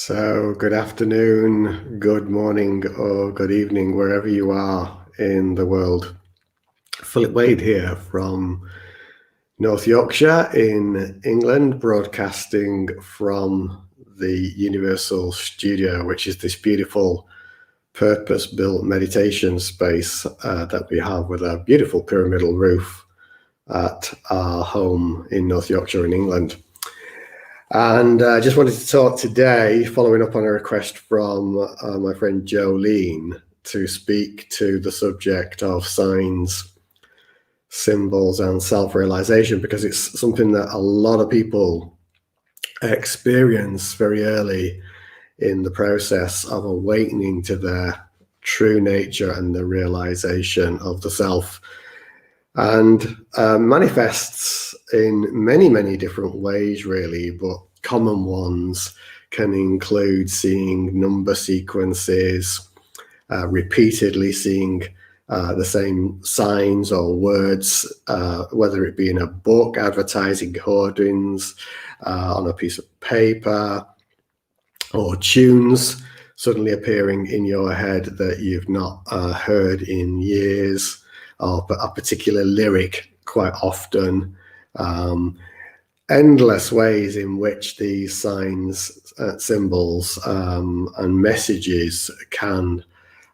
So, good afternoon, good morning, or good evening, wherever you are in the world. Philip Wade here from North Yorkshire in England, broadcasting from the Universal Studio, which is this beautiful purpose-built meditation space that we have with a beautiful pyramidal roof at our home in North Yorkshire in England. And I just wanted to talk today, following up on a request from my friend Jolene, to speak to the subject of signs, symbols, and self-realization, because it's something that a lot of people experience very early in the process of awakening to their true nature and the realization of the self. And manifests in many, many different ways, really, but common ones can include seeing number sequences, repeatedly seeing the same signs or words, whether it be in a book, advertising hoardings, on a piece of paper, or tunes suddenly appearing in your head that you've not heard in years, or a particular lyric quite often. Endless ways in which these signs, symbols, and messages can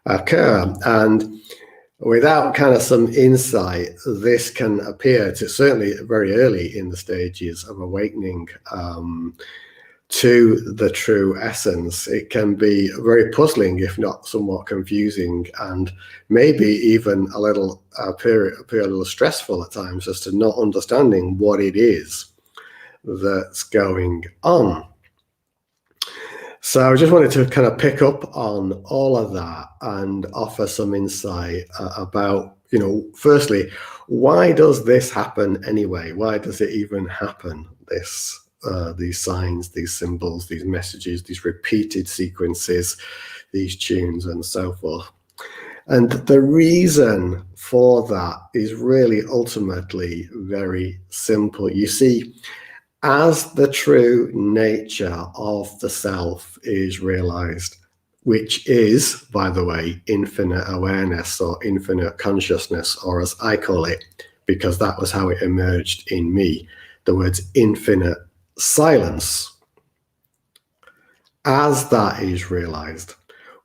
occur. And without kind of some insight, this can appear to certainly very early in the stages of awakening to the true essence. It can be very puzzling, if not somewhat confusing, and maybe even a little appear a little stressful at times, as to not understanding what it is that's going on. So I just wanted to kind of pick up on all of that and offer some insight about, firstly, why does this happen anyway? Why does it even happen, these signs, these symbols, these messages, these repeated sequences, these tunes, and so forth? And the reason for that is really ultimately very simple. You see, as the true nature of the self is realized, which is, by the way, infinite awareness or infinite consciousness, or as I call it, because that was how it emerged in me, the words infinite silence. As that is realized,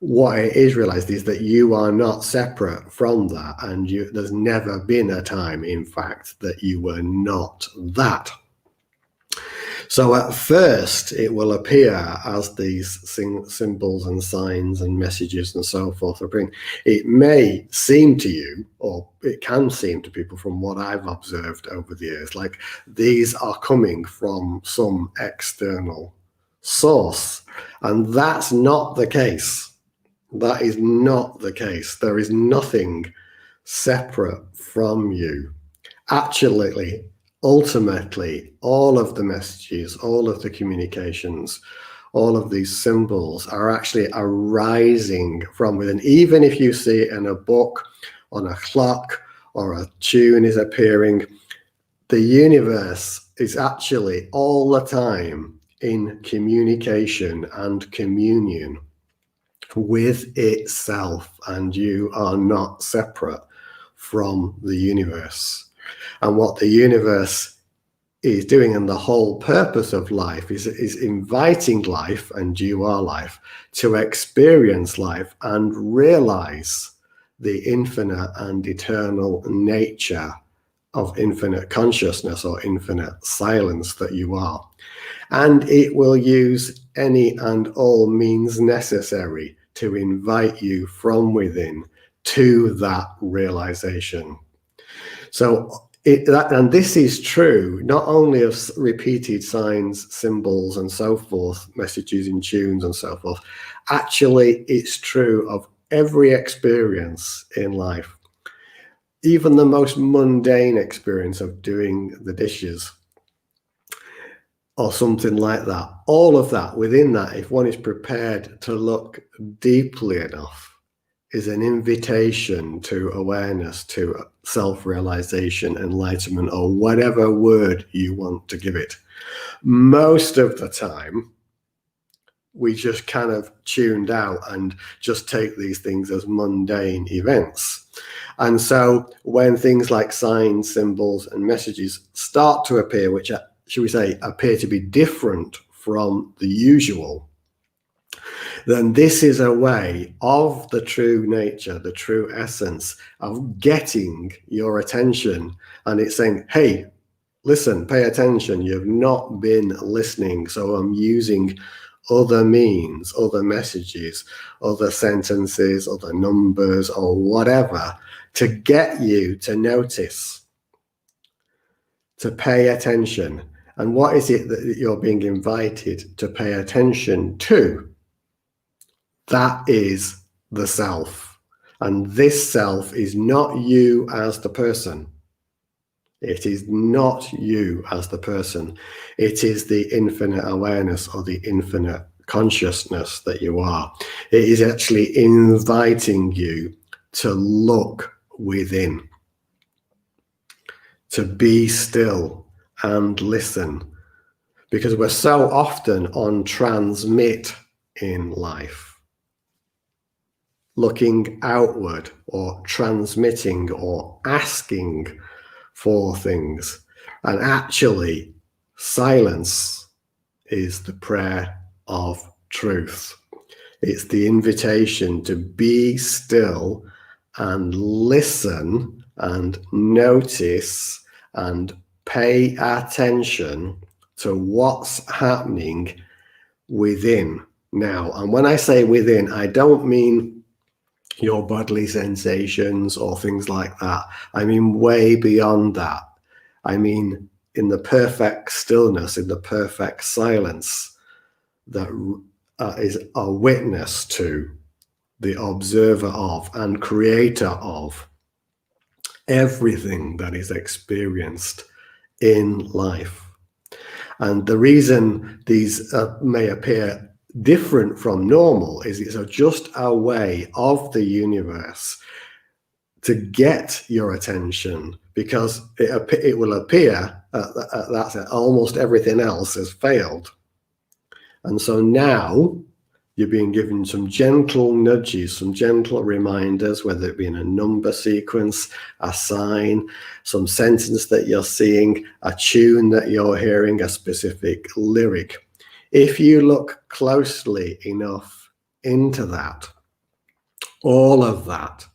what it is realized is that you are not separate from that, and there's never been a time, in fact, that you were not that. So at first, it will appear as these symbols and signs and messages and so forth are bringing. It may seem to you, or it can seem to people from what I've observed over the years, like these are coming from some external source. And that's not the case. That is not the case. There is nothing separate from you. Actually, ultimately, all of the messages, all of the communications, all of these symbols are actually arising from within. Even if you see it in a book, on a clock, or a tune is appearing, the universe is actually all the time in communication and communion with itself, and you are not separate from the universe. And what the universe is doing, and the whole purpose of life, is inviting life, and you are life, to experience life and realize the infinite and eternal nature of infinite consciousness or infinite silence that you are. And it will use any and all means necessary to invite you from within to that realization. So and this is true not only of repeated signs, symbols, and so forth, messages in tunes and so forth. Actually, it's true of every experience in life. Even the most mundane experience of doing the dishes or something like that. All of that, within that, if one is prepared to look deeply enough, is an invitation to awareness, to self-realization, enlightenment, or whatever word you want to give it. Most of the time, we just kind of tuned out and just take these things as mundane events. And so when things like signs, symbols, and messages start to appear, which, should we say, appear to be different from the usual, then this is a way of the true nature, the true essence of getting your attention. And it's saying, hey, listen, pay attention. You've not been listening. So I'm using other means, other messages, other sentences, other numbers, or whatever to get you to notice, to pay attention. And what is it that you're being invited to pay attention to? That is the self. And this self is not you as the person. It is not you as the person. It is the infinite awareness or the infinite consciousness that you are. It is actually inviting you to look within, to be still and listen, because we're so often on transmit in life, looking outward or transmitting or asking for things. And actually, silence is the prayer of truth. It's the invitation to be still and listen and notice and pay attention to what's happening within now. And when I say within, I don't mean your bodily sensations or things like that. I mean way beyond that. I mean in the perfect stillness, in the perfect silence that is a witness to, the observer of, and creator of everything that is experienced in life. And the reason these may appear different from normal is it's just a way of the universe to get your attention, because it will appear that almost everything else has failed. And so now you're being given some gentle nudges, some gentle reminders, whether it be in a number sequence, a sign, some sentence that you're seeing, a tune that you're hearing, a specific lyric. If you look closely enough into that, all of that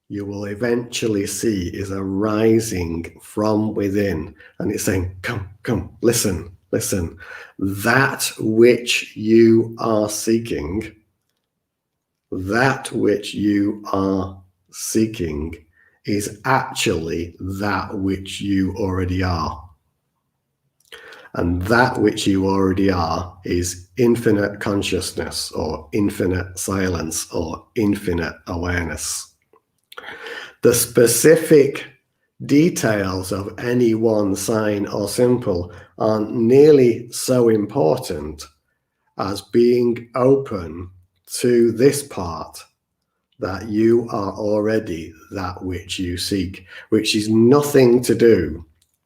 you will eventually see is arising from within. And it's saying, come, listen. That which you are seeking, is actually that which you already are. And that which you already are is infinite consciousness or infinite silence or infinite awareness. The specific details of any one sign or symbol aren't nearly so important as being open to this part, that you are already that which you seek, which is nothing to do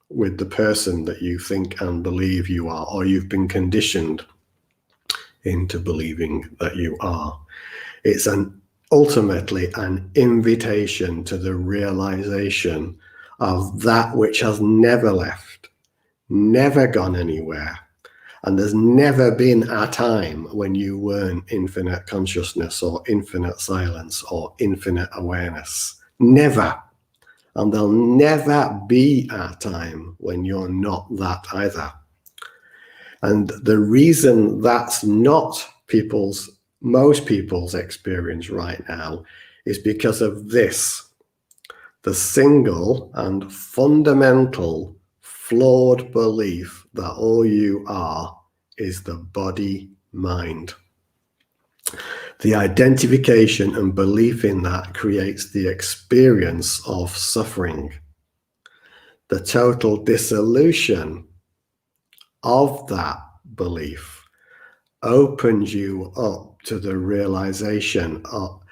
with the person that you think and believe you are, or you've been conditioned into believing that you are. It's ultimately an invitation to the realization of that which has never left, never gone anywhere. And there's never been a time when you weren't infinite consciousness or infinite silence or infinite awareness. Never. And there'll never be a time when you're not that either. And the reason that's not most people's experience right now is because of this, the single and fundamental flawed belief that all you are is the body-mind. The identification and belief in that creates the experience of suffering. The total dissolution of that belief opens you up to the realization of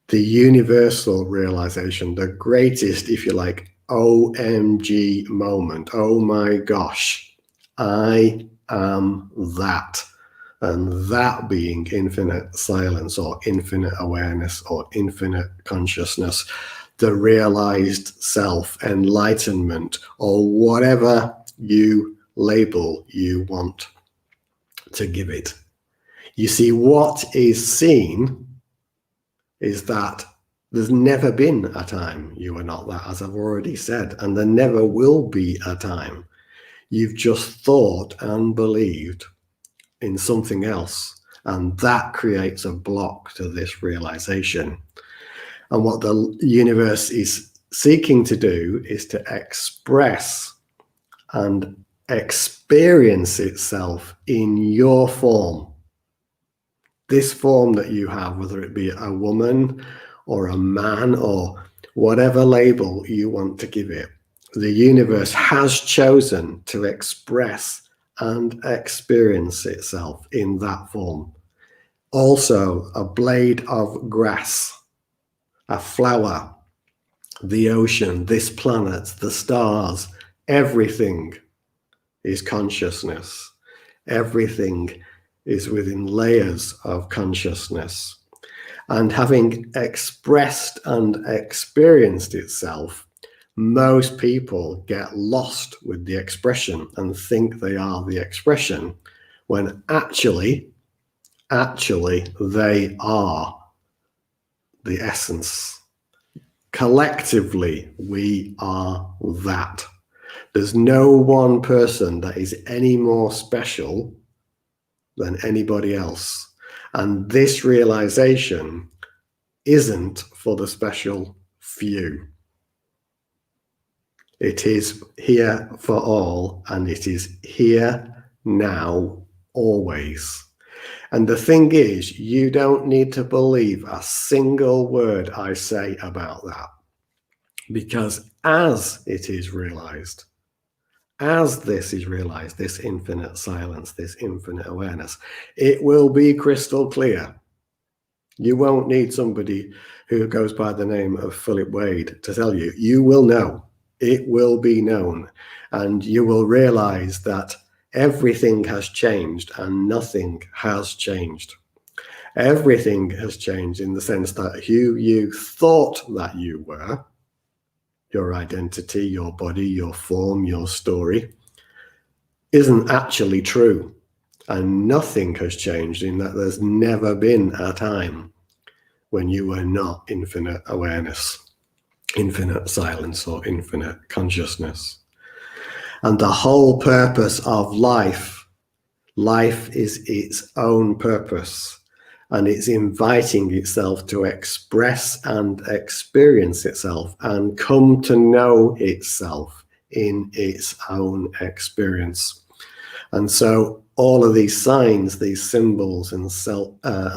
the universal realization, the greatest, if you like, OMG moment. Oh my gosh, I am that. And that being infinite silence or infinite awareness or infinite consciousness, the realized self, enlightenment, or whatever you label you want to give it. You see, what is seen is that there's never been a time you were not that, as I've already said, and there never will be a time. You've just thought and believed in something else, and that creates a block to this realization. And what the universe is seeking to do is to express and experience itself in your form. This form that you have, whether it be a woman or a man or whatever label you want to give it, the universe has chosen to express and experience itself in that form. Also, a blade of grass, a flower, the ocean, this planet, the stars, everything is consciousness. Everything is within layers of consciousness. And having expressed and experienced itself, most people get lost with the expression and think they are the expression, when actually they are the essence. Collectively, we are that. There's no one person that is any more special than anybody else. And this realization isn't for the special few. It is here for all, and it is here now, always. And the thing is, you don't need to believe a single word I say about that, because as it is realized, as this is realized, this infinite silence, this infinite awareness, it will be crystal clear. You won't need somebody who goes by the name of Philip Wade to tell you. You will know. It will be known. And you will realize that everything has changed and nothing has changed. Everything has changed in the sense that who you thought that you were, your identity, your body, your form, your story, isn't actually true. And nothing has changed in that there's never been a time when you were not infinite awareness, infinite silence, or infinite consciousness. And the whole purpose of life is its own purpose. And it's inviting itself to express and experience itself and come to know itself in its own experience. And so all of these signs, these symbols and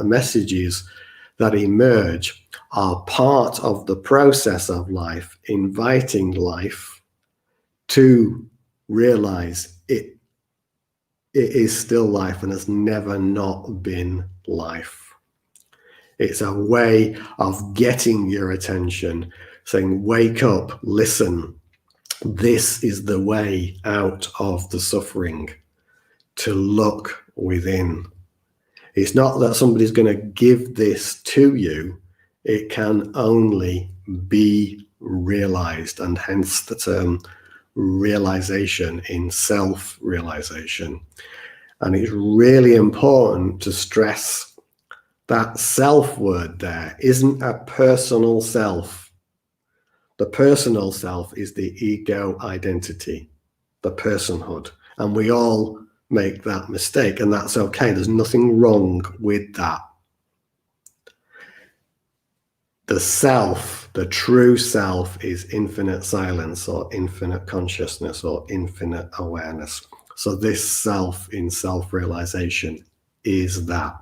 messages that emerge are part of the process of life, inviting life to realize it is still life and has never not been life. It's a way of getting your attention, saying, wake up, listen. This is the way out of the suffering, to look within. It's not that somebody's going to give this to you. It can only be realized, and hence the term realization in self-realization. And it's really important to stress that self word there isn't a personal self. The personal self is the ego identity, the personhood. And we all make that mistake, and that's okay. There's nothing wrong with that. The self, the true self, is infinite silence or infinite consciousness or infinite awareness. So this self in self-realization is that.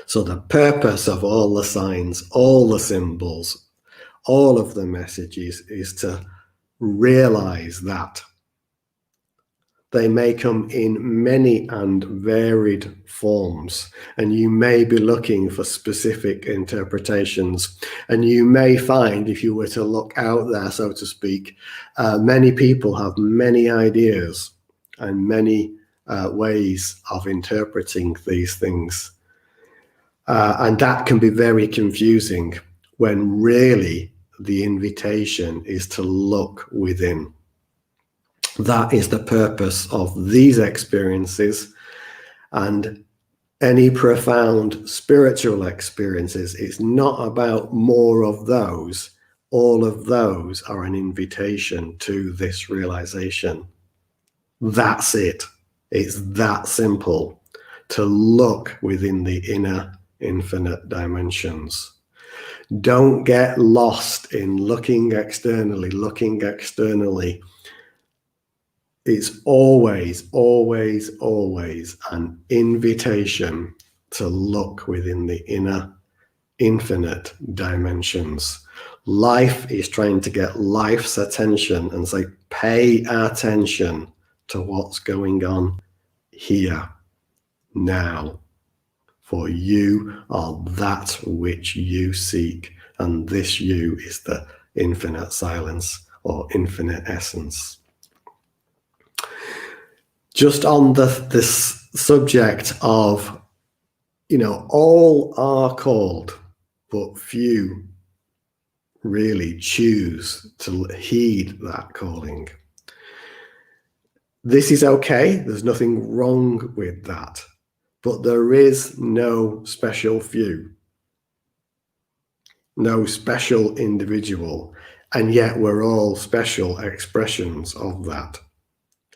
So the purpose of all the signs, all the symbols, all of the messages is to realize that. They may come in many and varied forms, and you may be looking for specific interpretations. And you may find, if you were to look out there, so to speak, many people have many ideas and many ways of interpreting these things. And that can be very confusing when really the invitation is to look within. That is the purpose of these experiences, and any profound spiritual experiences. It's not about more of those. All of those are an invitation to this realization. That's it. It's that simple, to look within the inner infinite dimensions. Don't get lost in looking externally. It's always, always, always an invitation to look within the inner infinite dimensions. Life is trying to get life's attention and say, pay attention to what's going on here, now. For you are that which you seek, and this you is the infinite silence or infinite essence. Just on this subject of, all are called, but few really choose to heed that calling. This is okay. There's nothing wrong with that. But there is no special few, no special individual, and yet we're all special expressions of that.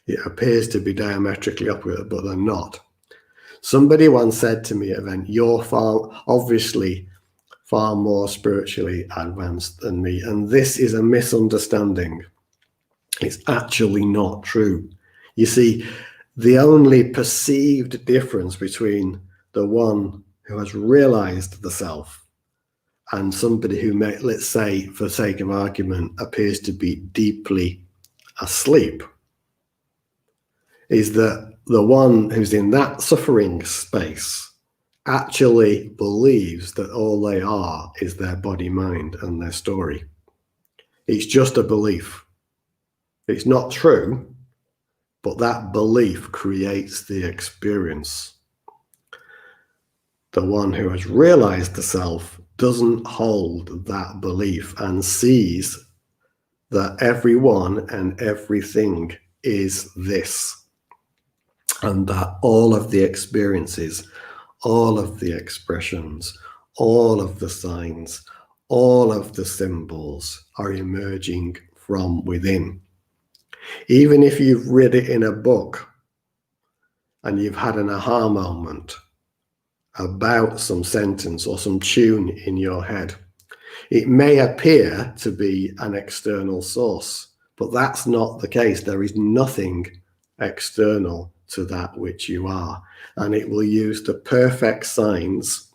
It appears to be diametrically opposite, but they're not. Somebody once said to me at an event, you're obviously far more spiritually advanced than me. And this is a misunderstanding. It's actually not true. You see, the only perceived difference between the one who has realized the self and somebody who may, let's say, for sake of argument, appears to be deeply asleep, is that the one who's in that suffering space actually believes that all they are is their body, mind, and their story. It's just a belief. It's not true, but that belief creates the experience. The one who has realized the self doesn't hold that belief and sees that everyone and everything is this. And that all of the experiences, all of the expressions, all of the signs, all of the symbols are emerging from within. Even if you've read it in a book and you've had an aha moment about some sentence or some tune in your head, it may appear to be an external source, but that's not the case. There is nothing external to that which you are, and it will use the perfect signs,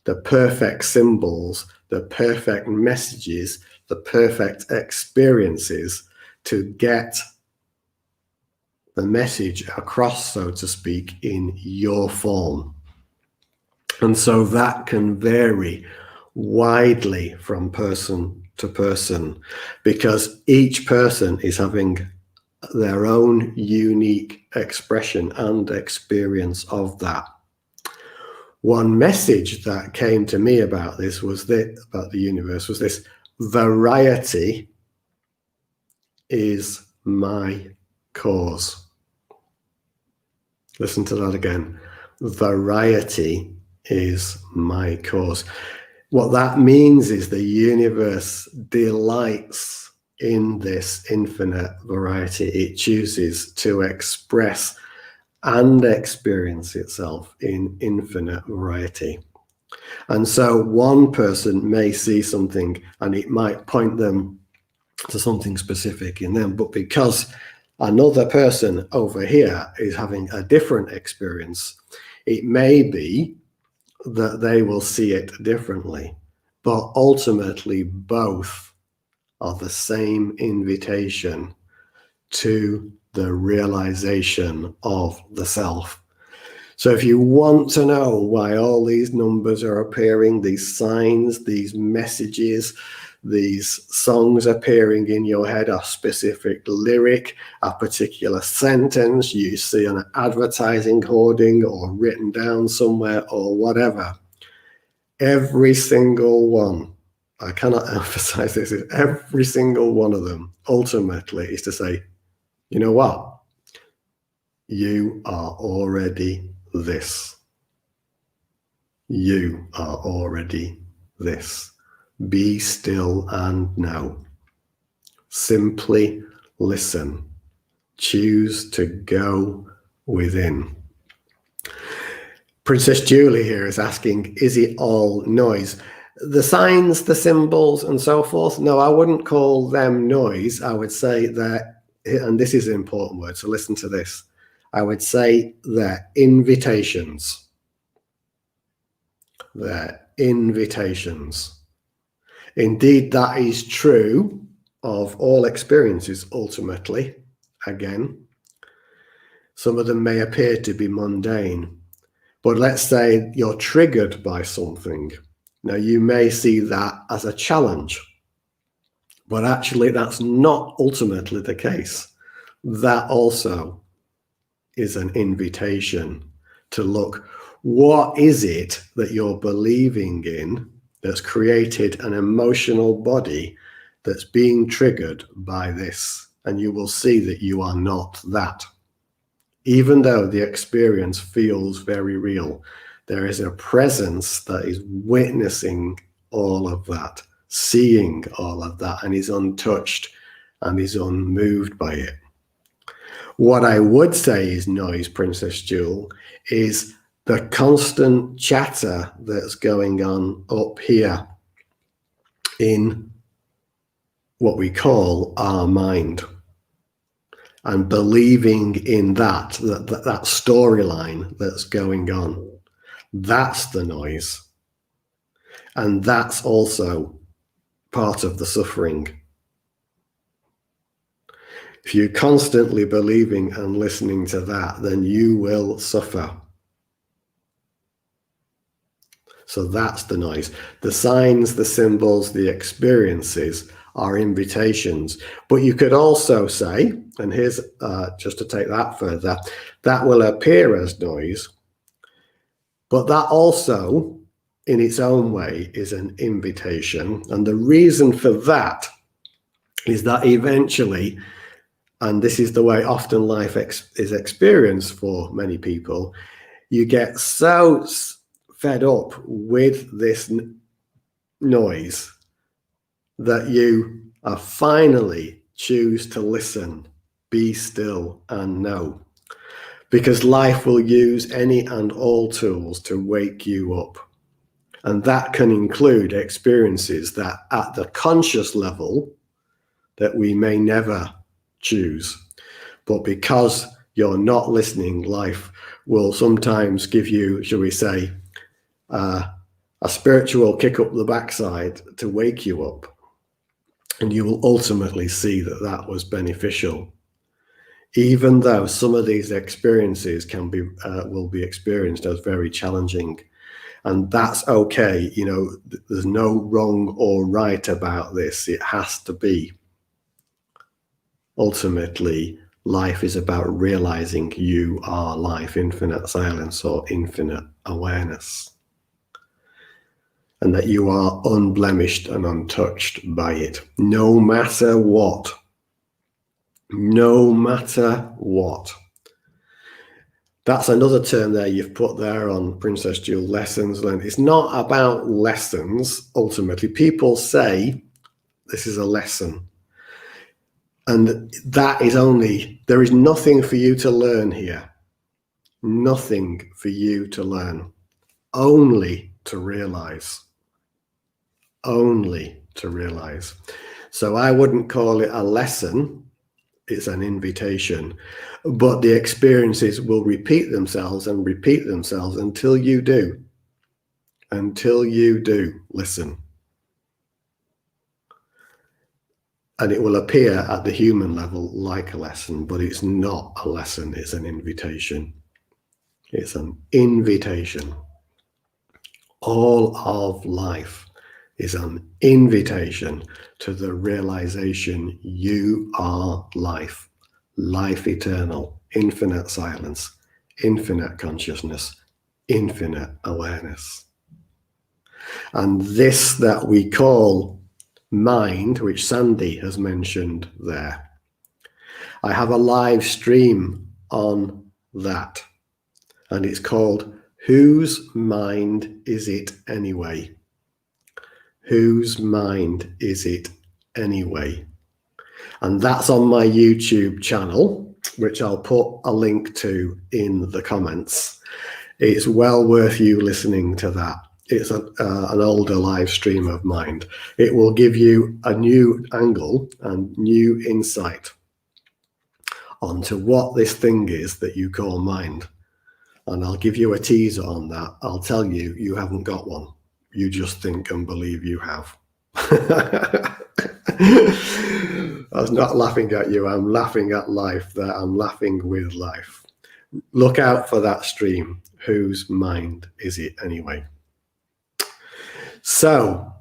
the perfect symbols, the perfect messages, the perfect experiences to get the message across, so to speak, in your form. And so that can vary widely from person to person, because each person is having their own unique expression and experience of that. One message that came to me about this was that, about the universe, was this: variety is my cause. Listen to that again. Variety is my cause. What that means is the universe delights in this infinite variety. It chooses to express and experience itself in infinite variety. And so one person may see something and it might point them to something specific in them, but because another person over here is having a different experience, it may be that they will see it differently, but ultimately both are the same invitation to the realization of the self. So if you want to know why all these numbers are appearing, these signs, these messages, these songs appearing in your head, a specific lyric, a particular sentence you see on an advertising hoarding or written down somewhere or whatever. Every single one, I cannot emphasize this, every single one of them ultimately is to say, you know what? You are already this. You are already this. Be still and know. Simply listen. Choose to go within. Princess Julie here is asking, is it all noise? The signs, the symbols, and so forth, no, I wouldn't call them noise. I would say that, and this is an important word, so listen to this. I would say they're invitations. They're invitations. Indeed, that is true of all experiences, ultimately. Again, some of them may appear to be mundane, but let's say you're triggered by something. Now, you may see that as a challenge, but actually that's not ultimately the case. That also is an invitation to look, what is it that you're believing in that's created an emotional body that's being triggered by this? And you will see that you are not that. Even though the experience feels very real, there is a presence that is witnessing all of that, seeing all of that, and is untouched and is unmoved by it. What I would say is noise, Princess Jewel, is the constant chatter that's going on up here in what we call our mind, and believing in that storyline that's going on. That's the noise. And that's also part of the suffering. If you're constantly believing and listening to that, then you will suffer. So that's the noise. The signs, the symbols, the experiences are invitations. But you could also say, and here's just to take that further, that will appear as noise, but that also, in its own way, is an invitation. And the reason for that is that eventually, and this is the way often life is experienced for many people, you get so fed up with this noise that you finally choose to listen, be still, and know. Because life will use any and all tools to wake you up. And that can include experiences that at the conscious level that we may never choose. But because you're not listening, life will sometimes give you, shall we say, a spiritual kick up the backside to wake you up. And you will ultimately see that that was beneficial. Even though some of these experiences will be experienced as very challenging. And that's okay. You know, there's no wrong or right about this. It has to be. Ultimately, life is about realizing you are life, infinite silence or infinite awareness. And that you are unblemished and untouched by it, no matter what. No matter what. That's another term there you've put there on Princess Jewel, lessons learned. It's not about lessons, ultimately. People say this is a lesson. And that is only, there is nothing for you to learn here. Nothing for you to learn. Only to realize. Only to realize. So I wouldn't call it a lesson. It's an invitation. But the experiences will repeat themselves and repeat themselves until you do. Until you do listen. And it will appear at the human level like a lesson, but it's not a lesson, it's an invitation. It's an invitation. All of life is an invitation to the realization you are life, life eternal, infinite silence, infinite consciousness, infinite awareness. And this that we call mind, which Sandy has mentioned there, I have a live stream on that, and it's called Whose Mind Is It Anyway? Whose mind is it anyway? And that's on my YouTube channel, which I'll put a link to in the comments. It's well worth you listening to that. It's an older live stream of mine. It will give you a new angle and new insight onto what this thing is that you call mind. And I'll give you a teaser on that. I'll tell you, you haven't got one. You just think and believe you have. I was not laughing at you. I'm laughing at life there. I'm laughing with life. Look out for that stream. Whose mind is it anyway? So,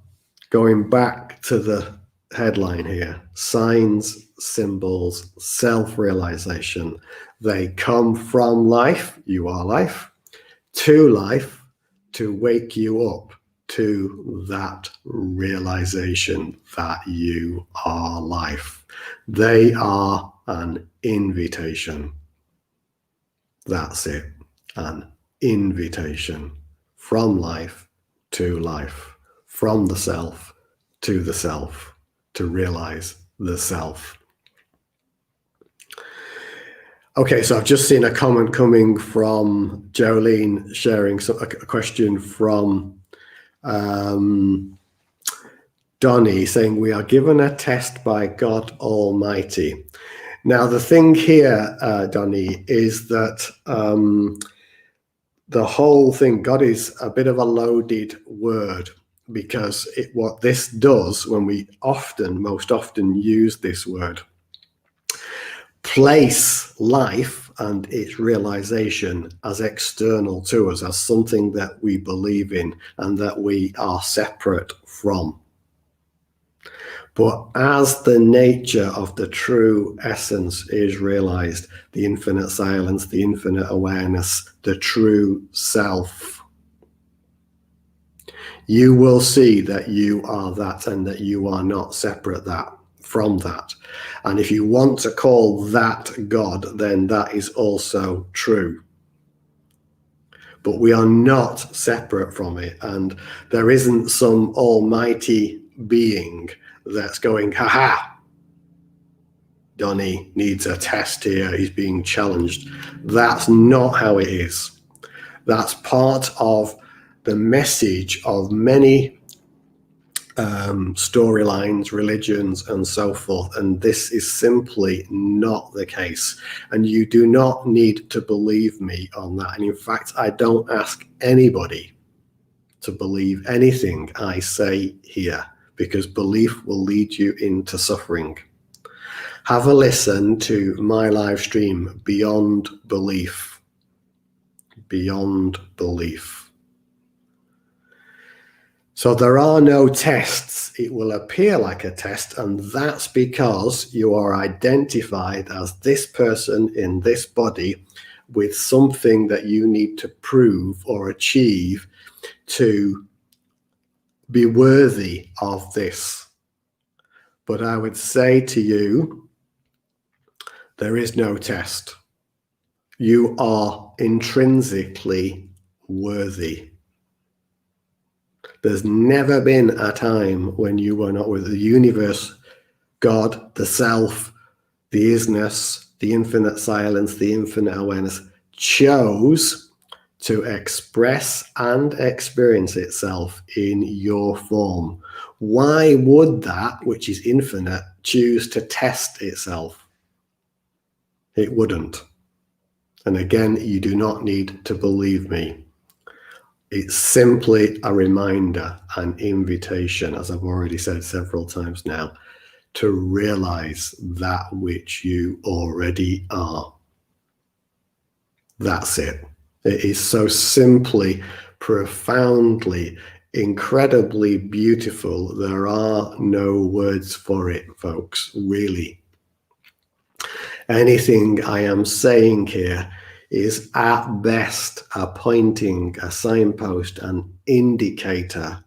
going back to the headline here, signs, symbols, self-realization. They come from life, you are life, to wake you up to that realization that you are life. They are an invitation. That's it, an invitation from life to life, from the self to realize the self. Okay, so I've just seen a comment coming from Jolene sharing a question from Donnie saying, we are given a test by God Almighty. Now, the thing here, Donnie, is that the whole thing, God is a bit of a loaded word, because what this does when we most often use this word, place life and its realization as external to us, as something that we believe in and that we are separate from. But as the nature of the true essence is realized, the infinite silence, the infinite awareness, the true self, you will see that you are that and that you are not separate from that. And if you want to call that God, then that is also true. But we are not separate from it. And there isn't some almighty being that's going, ha-ha, Donnie needs a test here, he's being challenged. That's not how it is. That's part of the message of many storylines, religions, and so forth. And this is simply not the case. And you do not need to believe me on that. And in fact, I don't ask anybody to believe anything I say here, because belief will lead you into suffering. Have a listen to my live stream, Beyond Belief. Beyond Belief. So there are no tests. It will appear like a test, and that's because you are identified as this person in this body with something that you need to prove or achieve to be worthy of this. But I would say to you, there is no test. You are intrinsically worthy. There's never been a time when you were not with the universe, God, the self, the isness, the infinite silence, the infinite awareness, chose to express and experience itself in your form. Why would that, which is infinite, choose to test itself? It wouldn't. And again, you do not need to believe me. It's simply a reminder, an invitation, as I've already said several times now, to realize that which you already are. That's it. It is so simply, profoundly incredibly beautiful. There are no words for it, folks, really. Anything I am saying here is at best a pointing, a signpost, an indicator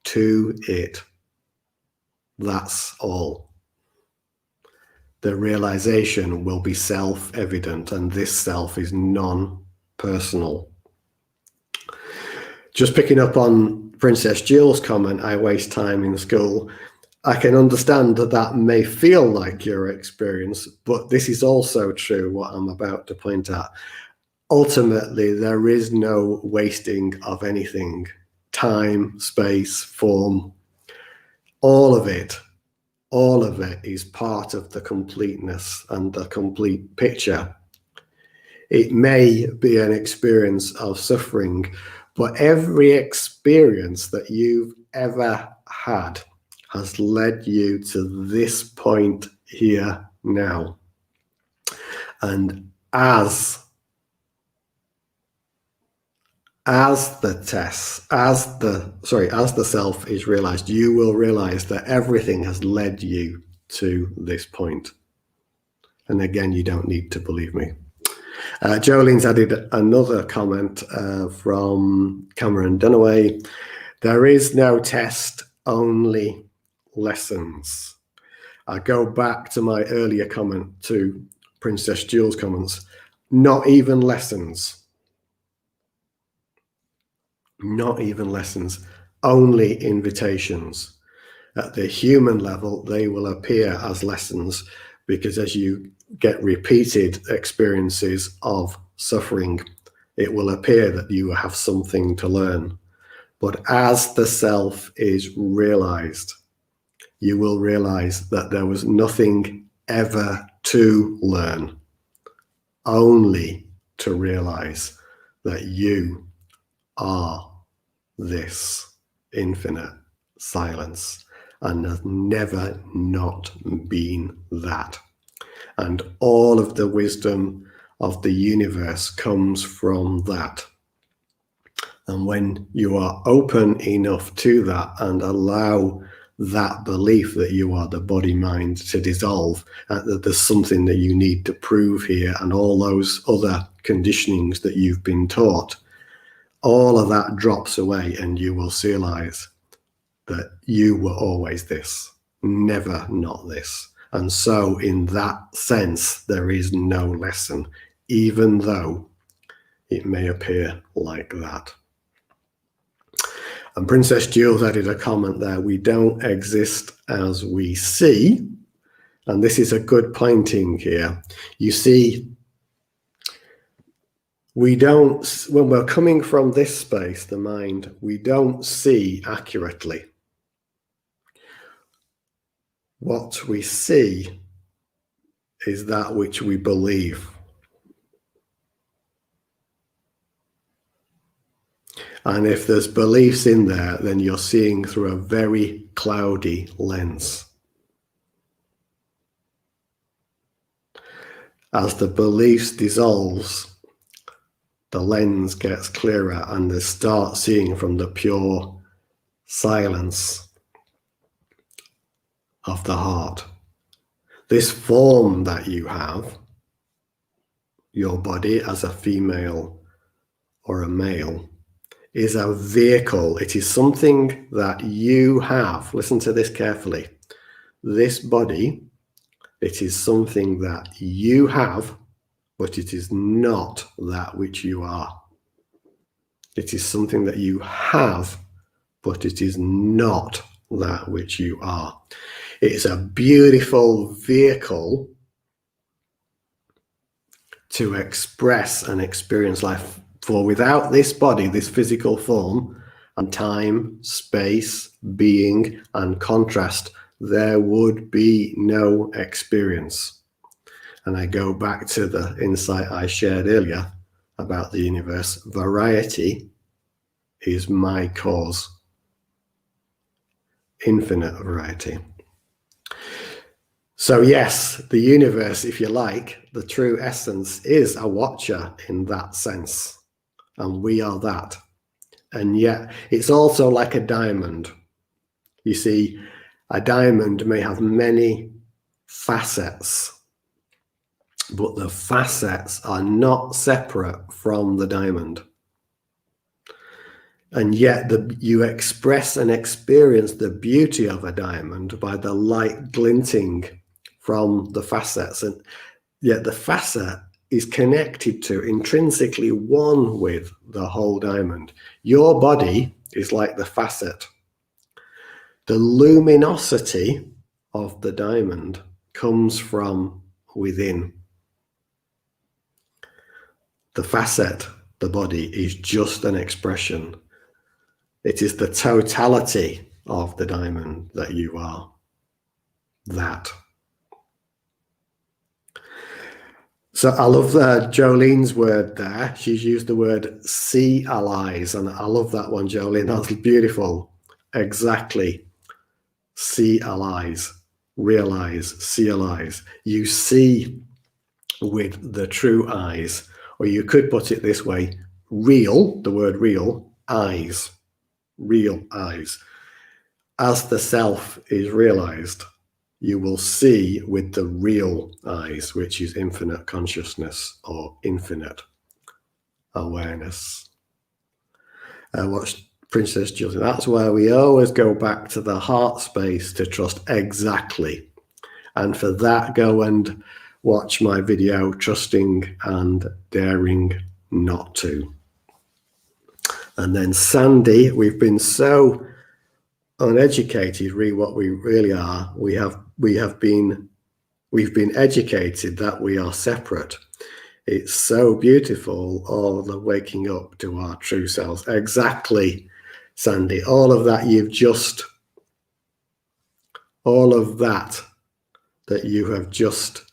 to it. That's all. The realization will be self-evident, and this self is non-personal. Just picking up on Princess Jill's comment, I waste time in school. I can understand that that may feel like your experience, but this is also true, what I'm about to point out. Ultimately, there is no wasting of anything. Time, space, form, all of it is part of the completeness and the complete picture. It may be an experience of suffering, but every experience that you've ever had has led you to this point here now. And as the self is realized, you will realize that everything has led you to this point. And again, you don't need to believe me. Jolene's added another comment from Cameron Dunaway. There is no test, only lessons. I go back to my earlier comment to Princess Jill's comments. Not even lessons. Not even lessons, only invitations. At the human level, they will appear as lessons because as you get repeated experiences of suffering, it will appear that you have something to learn. But as the self is realized, you will realize that there was nothing ever to learn, only to realize that you are this infinite silence and has never not been that. And all of the wisdom of the universe comes from that. And when you are open enough to that and allow that belief that you are the body mind to dissolve, that there's something that you need to prove here, and all those other conditionings that you've been taught, all of that drops away, and you will realize that you were always this, never not this. And so in that sense, there is no lesson, even though it may appear like that. And Princess Jules added a comment there, we don't exist as we see. And this is a good pointing here. You see, we don't, when we're coming from this space, the mind, we don't see accurately. What we see is that which we believe. And if there's beliefs in there, then you're seeing through a very cloudy lens. As the beliefs dissolves, the lens gets clearer and they start seeing from the pure silence of the heart. This form that you have, your body as a female or a male, is a vehicle. It is something that you have. Listen to this carefully. This body, it is something that you have, but it is not that which you are. It is something that you have, but it is not that which you are. It's a beautiful vehicle to express and experience life. For without this body, this physical form, and time, space, being, and contrast, there would be no experience. And I go back to the insight I shared earlier about the universe. Variety is my cause. Infinite variety. So yes, the universe, if you like, the true essence is a watcher in that sense. And we are that. And yet it's also like a diamond. You see, a diamond may have many facets, but the facets are not separate from the diamond. And yet you express and experience the beauty of a diamond by the light glinting from the facets. And yet the facet is connected to, intrinsically one with the whole diamond. Your body is like the facet. The luminosity of the diamond comes from within. The facet, the body, is just an expression. It is the totality of the diamond that you are. That. So I love Jolene's word there. She's used the word see allies, and I love that one, Jolene. That's beautiful. Exactly. See allies, realize, see allies. You see with the true eyes, or you could put it this way, real, the word real, eyes, real eyes. As the self is realized, you will see with the real eyes, which is infinite consciousness or infinite awareness. What's Princess Jules? That's where we always go back to the heart space to trust exactly. And for that, go and watch my video, Trusting and Daring Not To. And then Sandy, we've been so uneducated, read what we really are. We've been educated that we are separate. It's so beautiful, all the waking up to our true selves. Exactly, Sandy. All of that you have just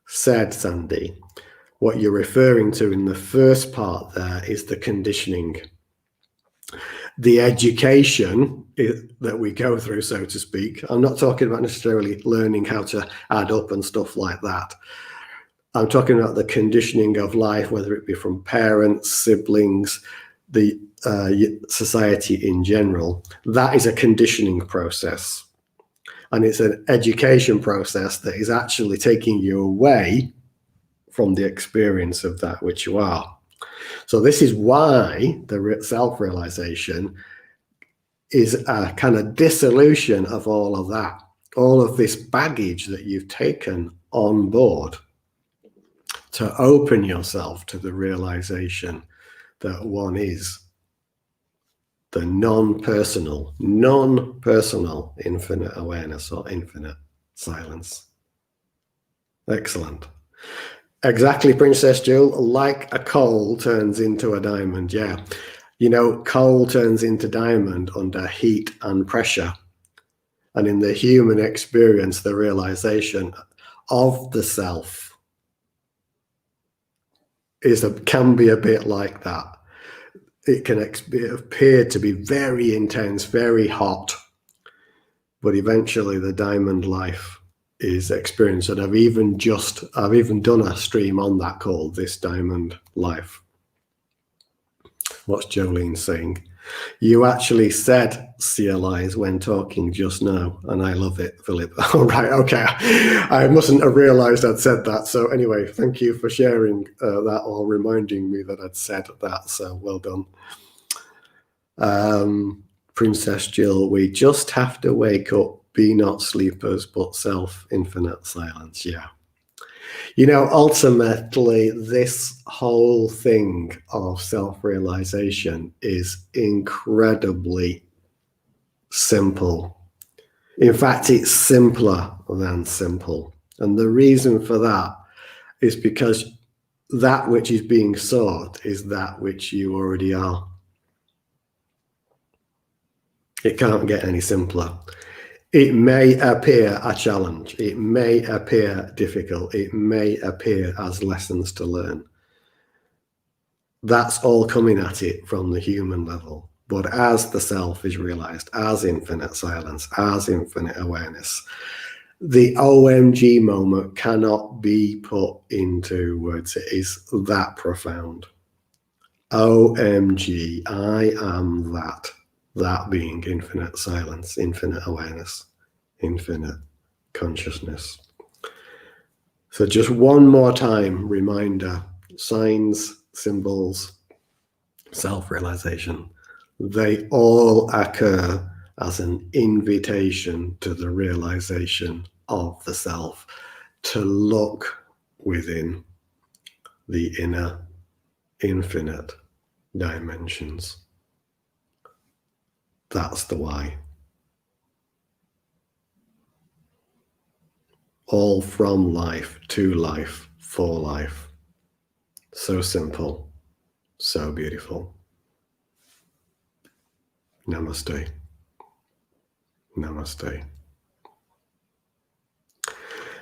said, Sandy, what you're referring to in the first part there is the conditioning. The education that we go through, so to speak. I'm not talking about necessarily learning how to add up and stuff like that. I'm talking about the conditioning of life, whether it be from parents, siblings, the society in general. That is a conditioning process. And it's an education process that is actually taking you away from the experience of that which you are. So this is why the self-realization is a kind of dissolution of all of that, all of this baggage that you've taken on board to open yourself to the realization that one is the non-personal infinite awareness or infinite silence. Excellent. Exactly, Princess Jewel. Like a coal turns into a diamond. Yeah. You know, coal turns into diamond under heat and pressure. And in the human experience, the realization of the self can be a bit like that. It can appear to be very intense, very hot, but eventually the diamond life is experienced. And I've even done a stream on that called This Diamond Life. What's Jolene saying? You actually said CLIs when talking just now, and I love it, Philip. All right, okay. I mustn't have realized I'd said that. So anyway, thank you for sharing that or reminding me that I'd said that. So well done. Princess Jill, we just have to wake up, be not sleepers, but self, infinite silence. Yeah. You know, ultimately, this whole thing of self-realization is incredibly simple. In fact, it's simpler than simple. And the reason for that is because that which is being sought is that which you already are. It can't get any simpler. It may appear a challenge. It may appear difficult. It may appear as lessons to learn. That's all coming at it from the human level. But as the self is realized, as infinite silence, as infinite awareness, the OMG moment cannot be put into words. It is that profound. OMG, I am that. That being infinite silence, infinite awareness, infinite consciousness. So just one more time, reminder, signs, symbols, self-realization, they all occur as an invitation to the realization of the self, to look within the inner infinite dimensions. That's the why. All from life, to life, for life. So simple, so beautiful. Namaste. Namaste.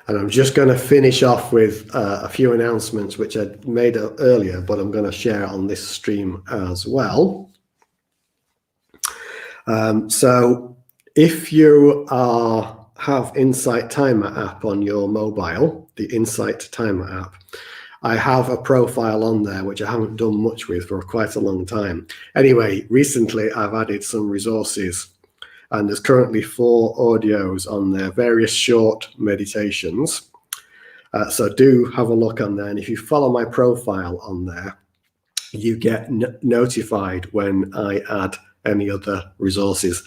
And I'm just going to finish off with a few announcements which I made earlier, but I'm going to share on this stream as well. So if you have Insight Timer app on your mobile, the Insight Timer app, I have a profile on there which I haven't done much with for quite a long time. Anyway, recently I've added some resources, and there's currently 4 audios on there, various short meditations. So do have a look on there, and if you follow my profile on there, you get notified when I add any other resources.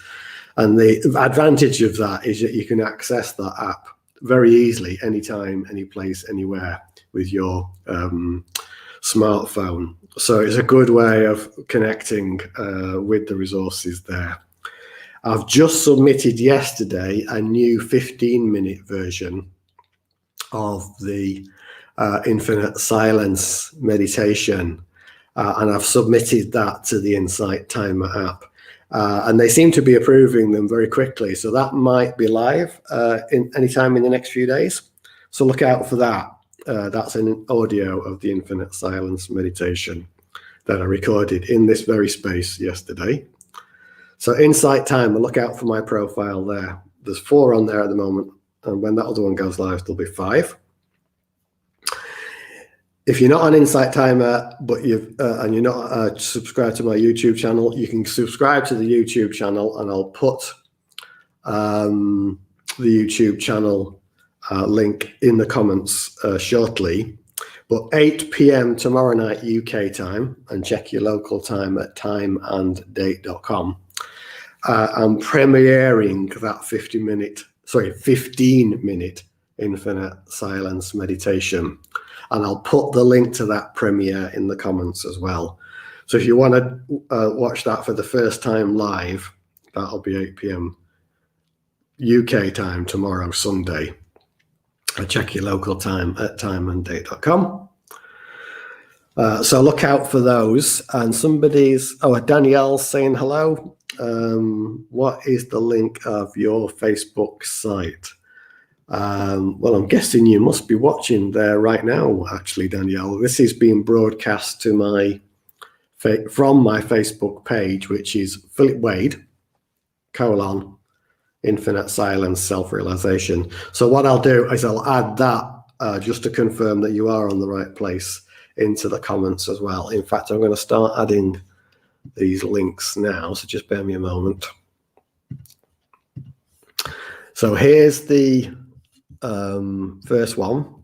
And the advantage of that is that you can access that app very easily, anytime, any place, anywhere with your smartphone. So it's a good way of connecting with the resources there. I've just submitted yesterday a new 15-minute version of the Infinite Silence meditation, and I've submitted that to the Insight Timer app. And they seem to be approving them very quickly. So that might be live anytime in the next few days. So look out for that. That's an audio of the Infinite Silence meditation that I recorded in this very space yesterday. So Insight Timer, look out for my profile there. There's 4 on there at the moment. And when that other one goes live, there'll be 5. If you're not on Insight Timer, but and you're not subscribed to my YouTube channel, you can subscribe to the YouTube channel, and I'll put the YouTube channel link in the comments shortly. But 8 p.m. tomorrow night UK time, and check your local time at timeanddate.com. I'm premiering that 15-minute Infinite Silence meditation. And I'll put the link to that premiere in the comments as well. So if you want to watch that for the first time live, that'll be 8 p.m. UK time tomorrow, Sunday. Check your local time at timeanddate.com. So look out for those. And Danielle's saying hello. What is the link of your Facebook site? Well, I'm guessing you must be watching there right now, actually, Danielle. This is being broadcast to from my Facebook page, which is Philip Wade, Infinite Silence, Self-Realization. So what I'll do is I'll add that just to confirm that you are on the right place into the comments as well. In fact, I'm going to start adding these links now, so just bear me a moment. So here's the first one.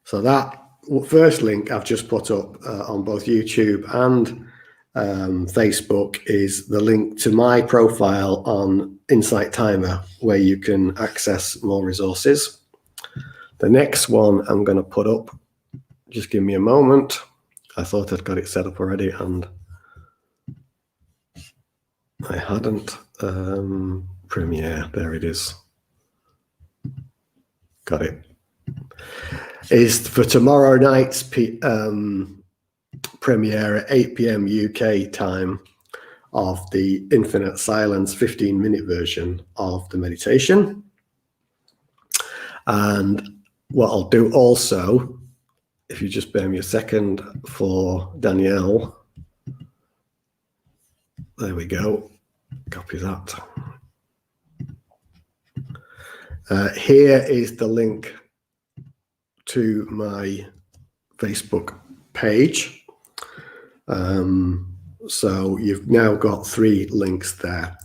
So that first link I've just put up on both YouTube and Facebook is the link to my profile on Insight Timer, where you can access more resources. The next one I'm going to put up, just give me a moment. I thought I'd got it set up already, and I hadn't. Premiere, there it is. Got it. Is for tomorrow night's premiere at 8 p.m. UK time of the Infinite Silence 15-minute version of the meditation. And what I'll do also, if you just bear me a second for Danielle, there we go, copy that. Here is the link to my Facebook page. So you've now got 3 links there.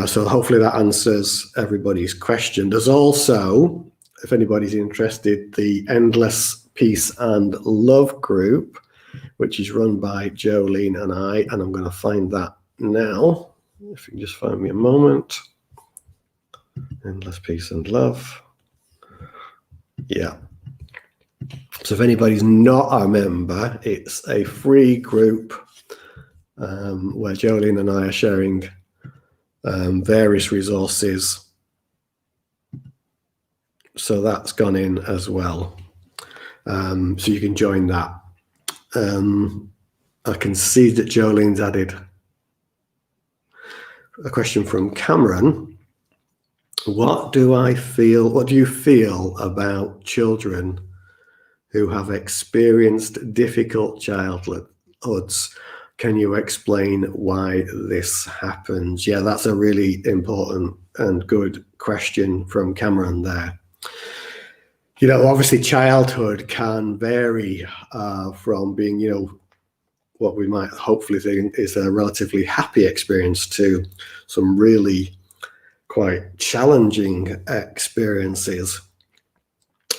So hopefully that answers everybody's question. There's also, if anybody's interested, the Endless Peace and Love group, which is run by Jolene and I, and I'm going to find that now. If you can just find me a moment. Endless Peace and Love. Yeah. So if anybody's not a member, it's a free group where Jolene and I are sharing various resources. So that's gone in as well. So you can join that. I can see that Jolene's added a question from Cameron. What do you feel about children who have experienced difficult childhoods? Can you explain why this happens? Yeah, that's a really important and good question from Cameron there. You know, obviously childhood can vary from being, you know, what we might hopefully think is a relatively happy experience to some really quite challenging experiences.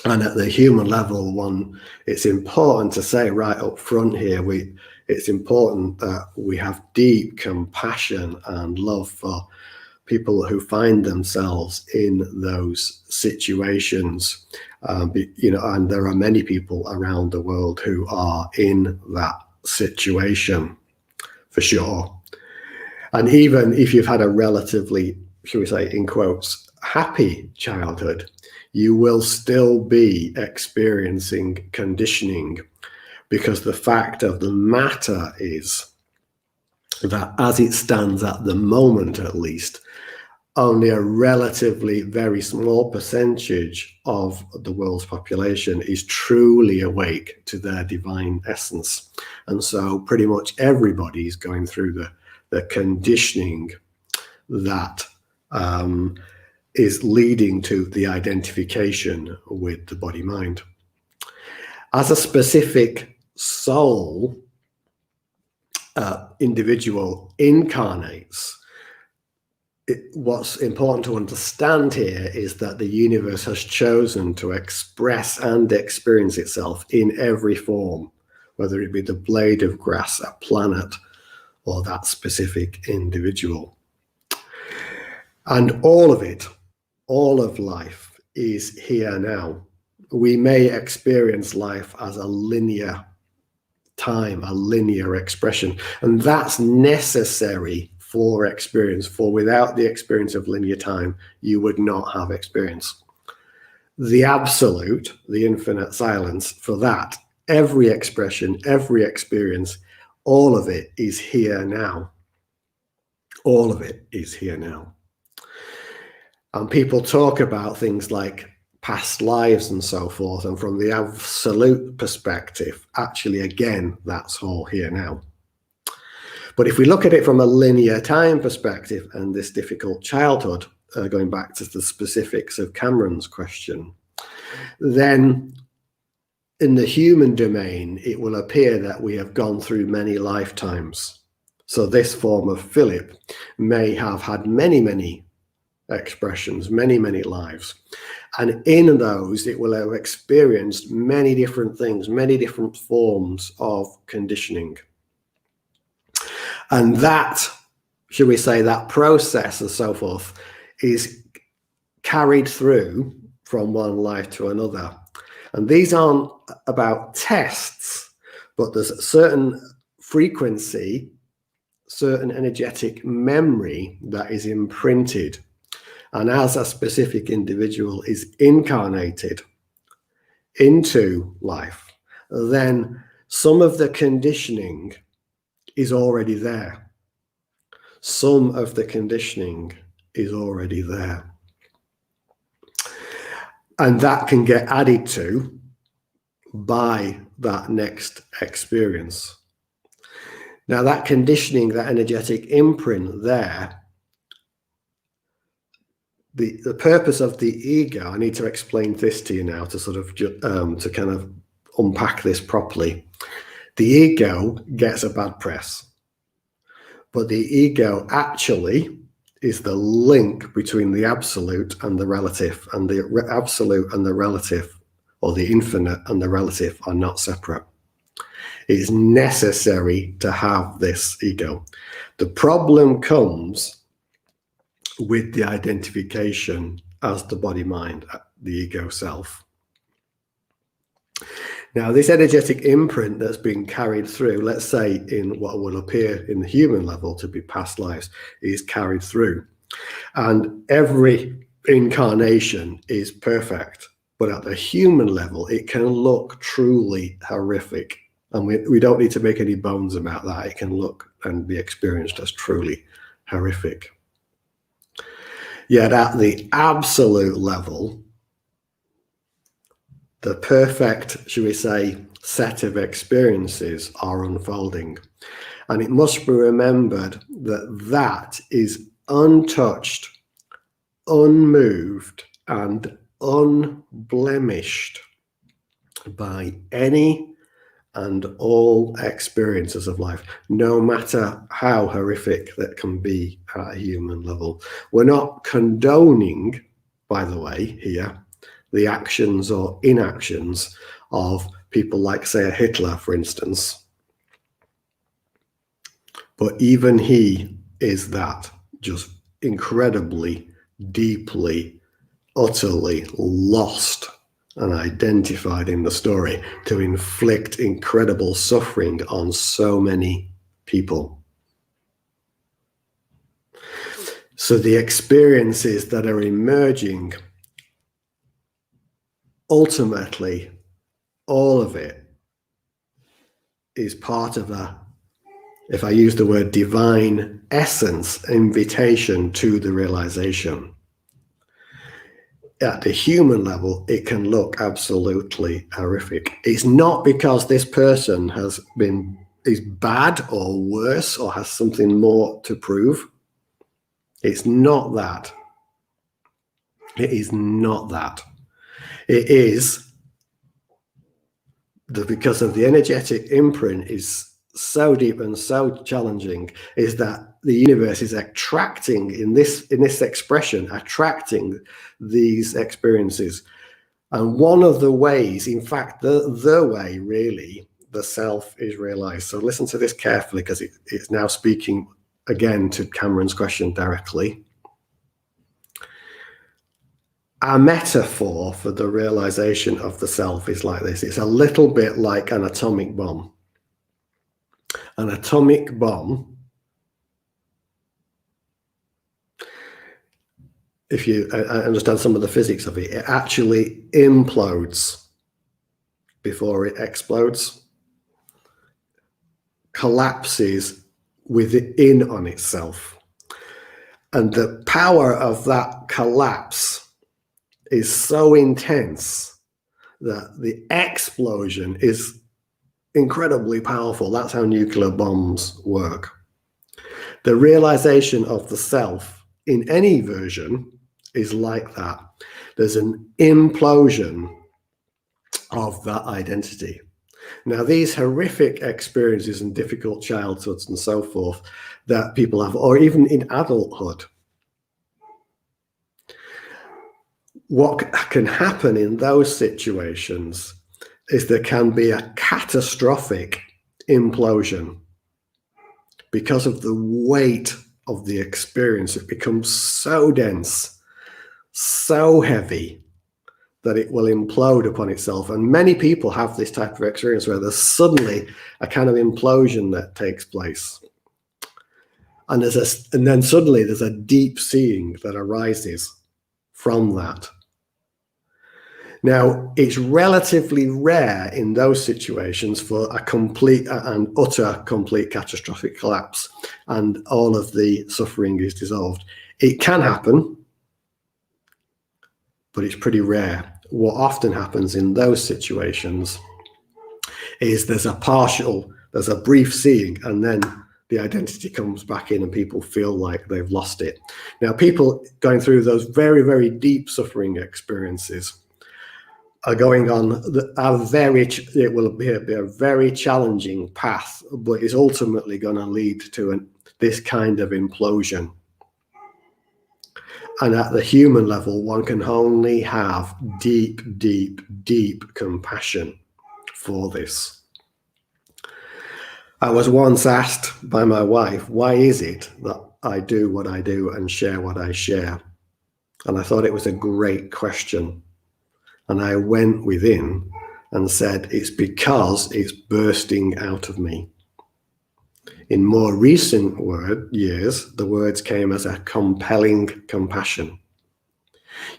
And at the human level, it's important to say right up front here, it's important that we have deep compassion and love for people who find themselves in those situations. You know, and there are many people around the world who are in that situation, for sure. And even if you've had a relatively, shall we say, in quotes, happy childhood, you will still be experiencing conditioning, because the fact of the matter is that as it stands at the moment, at least, only a relatively very small percentage of the world's population is truly awake to their divine essence. And so pretty much everybody is going through the conditioning that is leading to the identification with the body-mind. As a specific soul, individual incarnates, what's important to understand here is that the universe has chosen to express and experience itself in every form, whether it be the blade of grass, a planet, or that specific individual. And all of it, all of life is here now. We may experience life as a linear time, a linear expression, and that's necessary for experience, for without the experience of linear time, you would not have experience. The absolute, the infinite silence, for that, every expression, every experience, all of it is here now. All of it is here now. And people talk about things like past lives and so forth, and from the absolute perspective, actually, again, that's all here now. But if we look at it from a linear time perspective and this difficult childhood, going back to the specifics of Cameron's question, then in the human domain, it will appear that we have gone through many lifetimes. So this form of Philip may have had many, many expressions, many, many lives. And in those, it will have experienced many different things, many different forms of conditioning. And that, should we say, that process and so forth is carried through from one life to another. And these aren't about tests, but there's a certain frequency, certain energetic memory that is imprinted. And as a specific individual is incarnated into life, then some of the conditioning is already there. Some of the conditioning is already there. And that can get added to by that next experience. Now, that conditioning, that energetic imprint there, the purpose of the ego, I need to explain this to you now to sort of to kind of unpack this properly. The ego gets a bad press, but the ego actually is the link between the absolute and the relative, and the absolute and the relative, or the infinite and the relative, are not separate. It is necessary to have this ego. The problem comes with the identification as the body-mind, the ego self. Now, this energetic imprint that's been carried through, let's say in what would appear in the human level to be past lives, is carried through. And every incarnation is perfect, but at the human level, it can look truly horrific. And we don't need to make any bones about that. It can look and be experienced as truly horrific. Yet at the absolute level, the perfect, shall we say, set of experiences are unfolding. And it must be remembered that that is untouched, unmoved, and unblemished by any and all experiences of life, no matter how horrific that can be at a human level. We're not condoning, by the way, here, the actions or inactions of people like, say, a Hitler, for instance. But even he is that, just incredibly, deeply, utterly lost and identified in the story to inflict incredible suffering on so many people. So the experiences that are emerging, ultimately, all of it is part of a, if I use the word divine essence, invitation to the realization. At the human level, it can look absolutely horrific. It's not because this person is bad or worse or has something more to prove. It's not that. It is not that. It is that because of the energetic imprint is so deep and so challenging, is that the universe is attracting in this expression, attracting these experiences. And one of the ways, in fact, the way really the self is realized. So listen to this carefully, because it's now speaking again to Cameron's question directly. Our metaphor for the realization of the self is like this. It's a little bit like an atomic bomb. An atomic bomb, if you understand some of the physics of it, it actually implodes before it explodes, collapses within on itself. And the power of that collapse is so intense that the explosion is incredibly powerful. That's how nuclear bombs work. The realization of the self in any version is like that. There's an implosion of that identity. Now, these horrific experiences and difficult childhoods and so forth that people have, or even in adulthood, what can happen in those situations is there can be a catastrophic implosion because of the weight of the experience. It becomes so dense, so heavy, that it will implode upon itself. And many people have this type of experience where there's suddenly a kind of implosion that takes place. And then suddenly there's a deep seeing that arises from that. Now, it's relatively rare in those situations for a complete and utter complete catastrophic collapse and all of the suffering is dissolved. It can happen, but it's pretty rare. What often happens in those situations is there's a brief seeing, and then the identity comes back in and people feel like they've lost it. Now, people going through those very, very deep suffering experiences are going on it will be a very challenging path, but it's ultimately going to lead to this kind of implosion. And at the human level, one can only have deep, deep, deep compassion for this. I was once asked by my wife, why is it that I do what I do and share what I share? And I thought it was a great question. And I went within and said, it's because it's bursting out of me. In more recent years, the words came as a compelling compassion.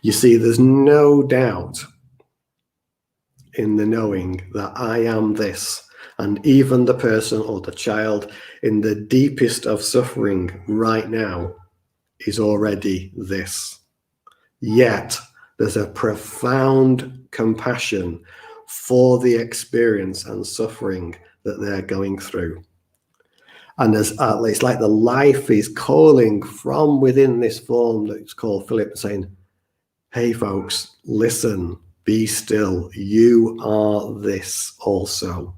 You see, there's no doubt in the knowing that I am this. And even the person or the child in the deepest of suffering right now is already this. Yet there's a profound compassion for the experience and suffering that they're going through. And it's like the life is calling from within this form that's called Philip, saying, hey folks, listen, be still. You are this also.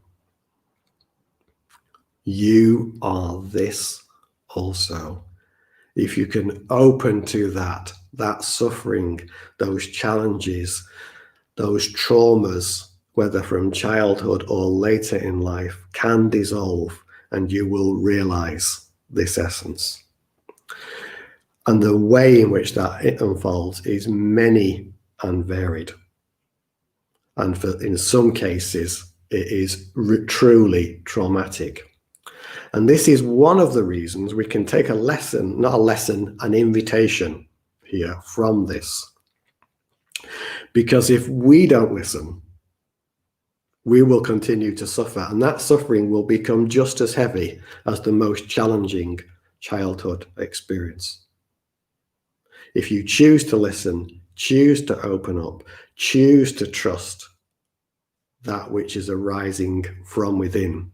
You are this also. If you can open to that suffering, those challenges, those traumas, whether from childhood or later in life, can dissolve, and you will realize this essence. And the way in which that it unfolds is many and varied. And in some cases, it is truly traumatic. And this is one of the reasons we can take a lesson, not a lesson, an invitation here from this. Because if we don't listen, we will continue to suffer, and that suffering will become just as heavy as the most challenging childhood experience. If you choose to listen, choose to open up, choose to trust that which is arising from within,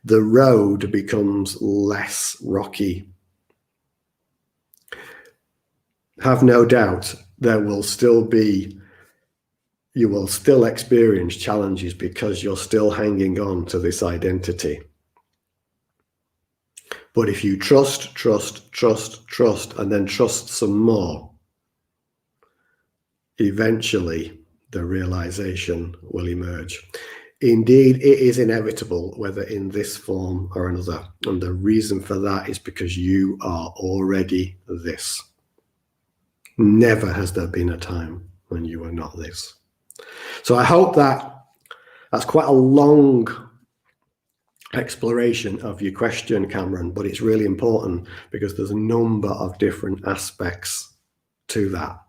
the road becomes less rocky. Have no doubt you will still experience challenges because you're still hanging on to this identity. But if you trust, and then trust some more, eventually the realization will emerge. Indeed, it is inevitable, whether in this form or another. And the reason for that is because you are already this. Never has there been a time when you were not this. So I hope that's quite a long exploration of your question, Cameron, but it's really important because there's a number of different aspects to that.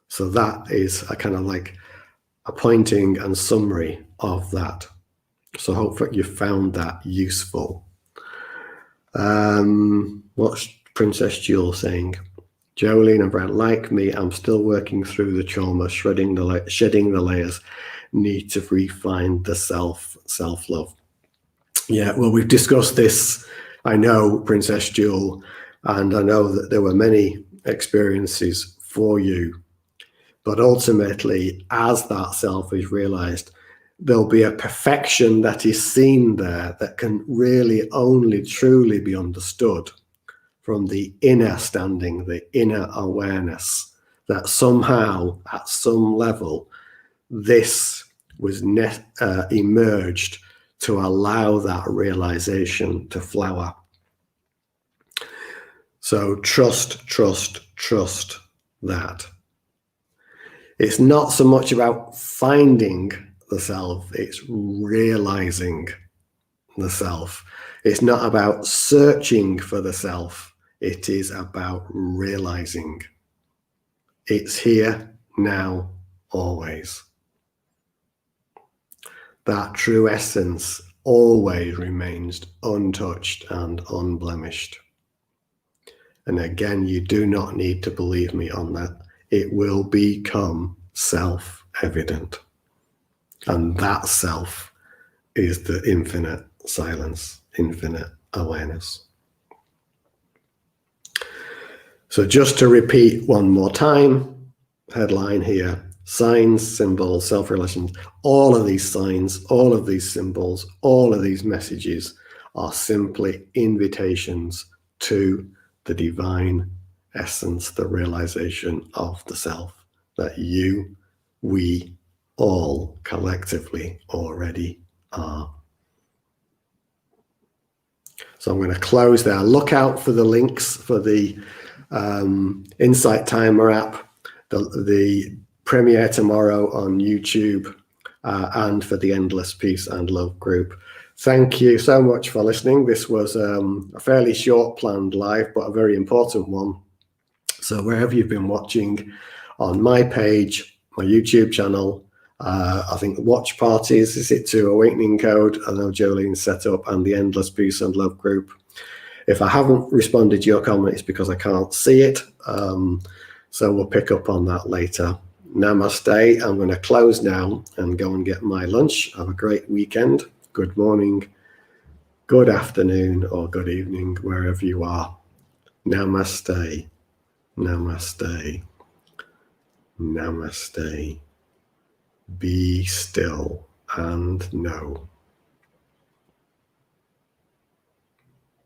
So that is a kind of like a pointing and summary of that. So hopefully you found that useful. What's Princess Jewel saying? Jolene and Brad, like me, I'm still working through the trauma, shedding the layers, need to refine the self-love. Yeah, well, we've discussed this, I know, Princess Jewel, and I know that there were many experiences for you. But ultimately, as that self is realized, there'll be a perfection that is seen there that can really only truly be understood from the inner standing, the inner awareness that somehow, at some level, this was emerged to allow that realization to flower. So trust that. It's not so much about finding the self, it's realizing the self. It's not about searching for the self, it is about realizing. It's here, now, always. That true essence always remains untouched and unblemished. And again, you do not need to believe me on that. It will become self-evident. And that self is the infinite silence, infinite awareness. So just to repeat one more time, headline here, signs, symbols, self-relations, all of these signs, all of these symbols, all of these messages are simply invitations to the divine essence, the realization of the self that you, we, all collectively already are. So I'm going to close there. Look out for the links for the Insight Timer app, the premiere tomorrow on YouTube, and for the Endless Peace and Love group. Thank you so much for listening. This was a fairly short planned live, but a very important one. So wherever you've been watching, on my page, my YouTube channel, I think the watch parties, is it to Awakening Code? I know Jolene's set up, and the Endless Peace and Love group. If I haven't responded to your comment, it's because I can't see it. So we'll pick up on that later. Namaste. I'm going to close now and go and get my lunch. Have a great weekend. Good morning, good afternoon, or good evening, wherever you are. Namaste. Namaste. Namaste. Be still and know.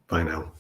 Bye now.